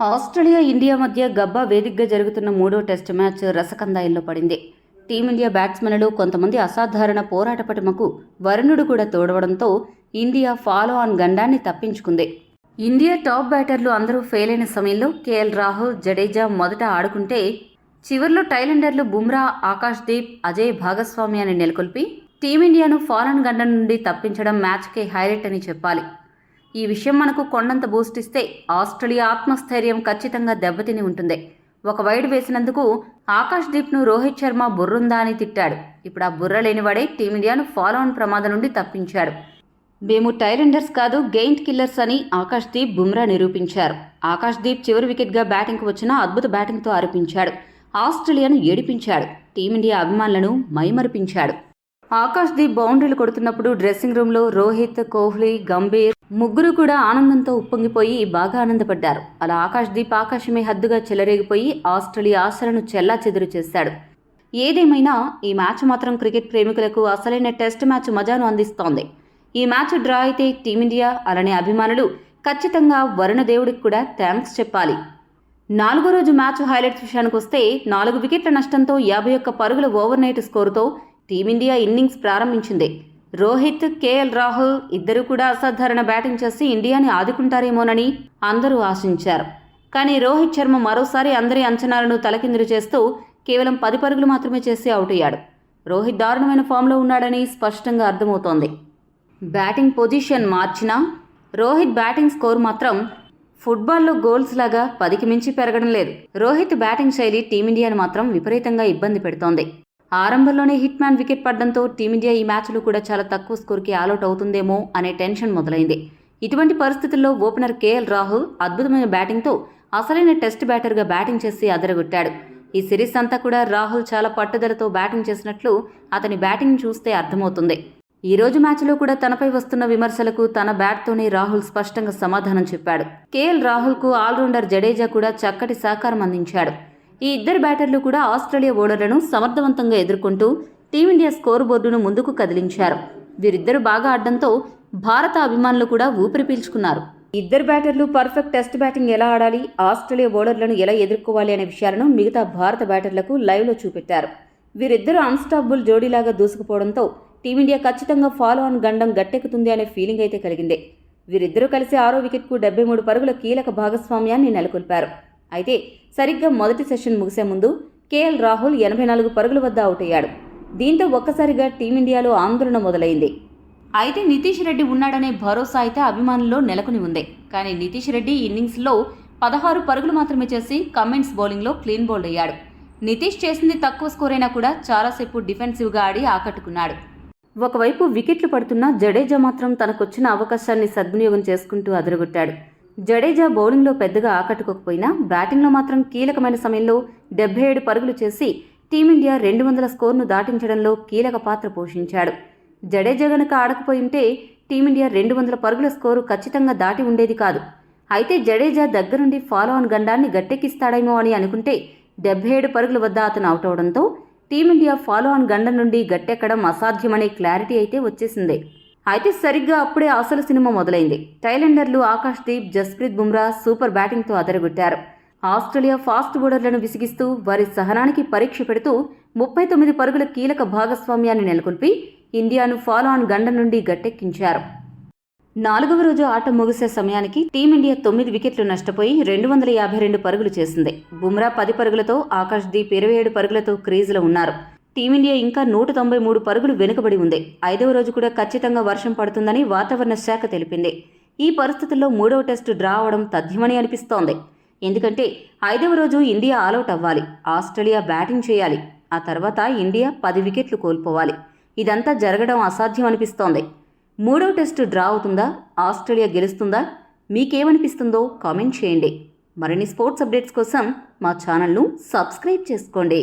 Australia India మధ్య గబ్బా వేదికగా జరుగుతున్న మూడో టెస్ట్ మ్యాచ్ రసకందాయిల్లో పడింది. టీమిండియా బ్యాట్స్మెన్లు కొంతమంది అసాధారణ పోరాట పటిమకు వరుణుడు కూడా తోడవడంతో ఇండియా ఫాలో ఆన్ గండాన్ని తప్పించుకుంది. ఇండియా టాప్ బ్యాటర్లు అందరూ ఫెయిల్ అయిన సమయంలో కేఎల్ రాహుల్, జడేజా మొదట ఆడుకుంటే చివర్లో టైలెండర్లు బుమ్రా, ఆకాశ్దీప్, అజయ్ భాగస్వామ్యాన్ని నెలకొల్పి టీమిండియాను ఫాలో ఆన్ గండం నుండి తప్పించడం మ్యాచ్కే హైలైట్ అని చెప్పాలి. ఈ విషయం మనకు కొండంత బూస్ట్ ఇస్తే ఆస్ట్రేలియా ఆత్మస్థైర్యం ఖచ్చితంగా దెబ్బతిని ఉంటుంది. ఒక వైడ్ వేసినందుకు ఆకాశ్దీప్ను రోహిత్ శర్మ బుర్రుందా అని తిట్టాడు. ఇప్పుడు ఆ బుర్ర లేనివాడే టీమిండియాను ఫాలో ఆన్ ప్రమాదం నుండి తప్పించాడు. మేము టైలెండర్స్ కాదు, గెయింట్ కిల్లర్స్ అని ఆకాశ్దీప్, బుమ్రా నిరూపించారు. ఆకాశ్దీప్ చివరి వికెట్గా బ్యాటింగ్కు వచ్చినా అద్భుత బ్యాటింగ్తో ఆరిపించాడు. ఆస్ట్రేలియాను ఏడిపించాడు. టీమిండియా అభిమానులను మైమరిపించాడు. ఆకాశ్దీప్ బౌండరీలు కొడుతున్నప్పుడు డ్రెస్సింగ్ రూమ్లో రోహిత్, కోహ్లీ, గంభీర్ ముగ్గురు కూడా ఆనందంతో ఉప్పొంగిపోయి బాగా ఆనందపడ్డారు. అలా ఆకాశ్దీప్ ఆకాశమే హద్దుగా చెలరేగిపోయి ఆస్ట్రేలియా ఆశలను చెల్లాచెదురు చేశాడు. ఏదేమైనా ఈ మ్యాచ్ మాత్రం క్రికెట్ ప్రేమికులకు అసలైన టెస్ట్ మ్యాచ్ మజాను అందిస్తోంది. ఈ మ్యాచ్ డ్రా అయితే టీమిండియా అలానే అభిమానులు ఖచ్చితంగా వరుణదేవుడికి కూడా థ్యాంక్స్ చెప్పాలి. 4వ రోజు మ్యాచ్ హైలైట్స్ విషయానికి వస్తే 4 వికెట్ల నష్టంతో 51 పరుగుల ఓవర్ నైట్ స్కోరుతో టీమిండియా ఇన్నింగ్స్ ప్రారంభించింది. రోహిత్, కేఎల్ రాహుల్ ఇద్దరూ కూడా అసాధారణ బ్యాటింగ్ చేసి ఇండియాని ఆదుకుంటారేమోనని అందరూ ఆశించారు. కానీ రోహిత్ శర్మ మరోసారి అందరి అంచనాలను తలకిందులు చేస్తూ కేవలం 10 పరుగులు మాత్రమే చేసి అవుట్ అయ్యాడు. రోహిత్ దారుణమైన ఫామ్లో ఉన్నాడని స్పష్టంగా అర్థమవుతోంది. బ్యాటింగ్ పొజిషన్ మార్చినా రోహిత్ బ్యాటింగ్ స్కోర్ మాత్రం ఫుట్బాల్లో గోల్స్ లాగా 10కి మించి పెరగడం లేదు. రోహిత్ బ్యాటింగ్ శైలి టీమిండియాను మాత్రం విపరీతంగా ఇబ్బంది పెడుతోంది. ఆరంభంలోనే హిట్ మ్యాన్ వికెట్ పడడంతో టీమిండియా ఈ మ్యాచ్లో కూడా చాలా తక్కువ స్కోర్కి ఆల్అౌట్ అవుతుందేమో అనే టెన్షన్ మొదలైంది. ఇటువంటి పరిస్థితుల్లో ఓపెనర్ కేఎల్ రాహుల్ అద్భుతమైన బ్యాటింగ్తో అసలైన టెస్ట్ బ్యాటర్గా బ్యాటింగ్ చేసి అదరగొట్టాడు. ఈ సిరీస్ అంతా కూడా రాహుల్ చాలా పట్టుదలతో బ్యాటింగ్ చేసినట్లు అతని బ్యాటింగ్ చూస్తే అర్థమవుతుంది. ఈ రోజు మ్యాచ్లో కూడా తనపై వస్తున్న విమర్శలకు తన బ్యాట్తోనే రాహుల్ స్పష్టంగా సమాధానం చెప్పాడు. కేఎల్ రాహుల్కు ఆల్రౌండర్ జడేజా కూడా చక్కటి సహకారం అందించాడు. ఈ ఇద్దరు బ్యాటర్లు కూడా ఆస్ట్రేలియా బౌలర్లను సమర్థవంతంగా ఎదుర్కొంటూ టీమిండియా స్కోర్ బోర్డును ముందుకు కదిలించారు. వీరిద్దరూ బాగా ఆడడంతో భారత అభిమానులు కూడా ఊపిరి పీల్చుకున్నారు. ఇద్దరు బ్యాటర్లు పర్ఫెక్ట్ టెస్ట్ బ్యాటింగ్ ఎలా ఆడాలి, ఆస్ట్రేలియా బౌలర్లను ఎలా ఎదుర్కోవాలి అనే విషయాలను మిగతా భారత బ్యాటర్లకు లైవ్లో చూపెట్టారు. వీరిద్దరూ అన్స్టాపబుల్ జోడీలాగా దూసుకుపోవడంతో టీమిండియా ఖచ్చితంగా ఫాలో ఆన్ గండం గట్టెక్కుతుంది అనే ఫీలింగ్ అయితే కలిగింది. వీరిద్దరూ కలిసి 6వ వికెట్కు 73 పరుగుల కీలక భాగస్వామ్యాన్ని నెలకొల్పారు. అయితే సరిగ్గా మొదటి సెషన్ ముగిసే ముందు కేఎల్ రాహుల్ 84 పరుగుల వద్ద అవుట్ అయ్యాడు. దీంతో ఒక్కసారిగా టీమిండియాలో ఆందోళన మొదలైంది. అయితే నితీష్ రెడ్డి ఉన్నాడనే భరోసా అయితే అభిమానుల్లో నెలకొని ఉంది. కానీ నితీష్ రెడ్డి ఇన్నింగ్స్లో 16 పరుగులు మాత్రమే చేసి కమిన్స్ బౌలింగ్లో క్లీన్ బౌల్డ్ అయ్యాడు. నితీష్ చేసింది తక్కువ స్కోర్ అయినా కూడా చాలాసేపు డిఫెన్సివ్గా ఆడి ఆకట్టుకున్నాడు. ఒకవైపు వికెట్లు పడుతున్నా జడేజా మాత్రం తనకొచ్చిన అవకాశాన్ని సద్వినియోగం చేసుకుంటూ అదరగొట్టాడు. జడేజా బౌలింగ్లో పెద్దగా ఆకట్టుకోకపోయినా బ్యాటింగ్లో మాత్రం కీలకమైన సమయంలో 77 పరుగులు చేసి టీమిండియా 200 స్కోర్ను దాటించడంలో కీలక పాత్ర పోషించాడు. జడేజా గనక ఆడకపోయింటే టీమిండియా 200 పరుగుల స్కోరు ఖచ్చితంగా దాటి ఉండేది కాదు. అయితే జడేజా దగ్గరుండి ఫాలో ఆన్ గండాన్ని గట్టెక్కిస్తాడేమో అని అనుకుంటే 77 పరుగుల వద్ద అతను అవుట్ అవడంతో టీమిండియా ఫాలో ఆన్ గండం నుండి గట్టెక్కడం అసాధ్యమనే క్లారిటీ అయితే వచ్చేసింది. అయితే సరిగ్గా అప్పుడే అసలు సినిమా మొదలైంది. టైలెండర్లు ఆకాశ్దీప్, జస్ప్రీత్ బుమ్రా సూపర్ బ్యాటింగ్తో అదరగొట్టారు. ఆస్ట్రేలియా ఫాస్ట్ బౌలర్లను విసిగిస్తూ వారి సహనానికి పరీక్ష పెడుతూ 39 పరుగుల కీలక భాగస్వామ్యాన్ని నెలకొల్పి ఇండియాను ఫాలో ఆన్ గండం నుండి గట్టెక్కించారు. 4వ రోజు ఆట ముగిసే సమయానికి టీమిండియా 9 వికెట్లు నష్టపోయి 252 పరుగులు చేసింది. బుమ్రా 10 పరుగులతో, ఆకాశ్దీప్ 27 పరుగులతో క్రీజులో ఉన్నారు. టీమిండియా ఇంకా 193 పరుగులు వెనుకబడి ఉంది. 5వ రోజు కూడా ఖచ్చితంగా వర్షం పడుతుందని వాతావరణ శాఖ తెలిపింది. ఈ పరిస్థితుల్లో 3వ టెస్టు డ్రా అవడం తథ్యమని అనిపిస్తోంది. ఎందుకంటే 5వ రోజు ఇండియా ఆల్అౌట్ అవ్వాలి, ఆస్ట్రేలియా బ్యాటింగ్ చేయాలి. ఆ తర్వాత ఇండియా 10 వికెట్లు కోల్పోవాలి. ఇదంతా జరగడం అసాధ్యం అనిపిస్తోంది. 3వ టెస్టు డ్రా అవుతుందా, ఆస్ట్రేలియా గెలుస్తుందా? మీకేమనిపిస్తుందో కామెంట్ చేయండి. మరిన్ని స్పోర్ట్స్ అప్డేట్స్ కోసం మా ఛానల్ను సబ్స్క్రైబ్ చేసుకోండి.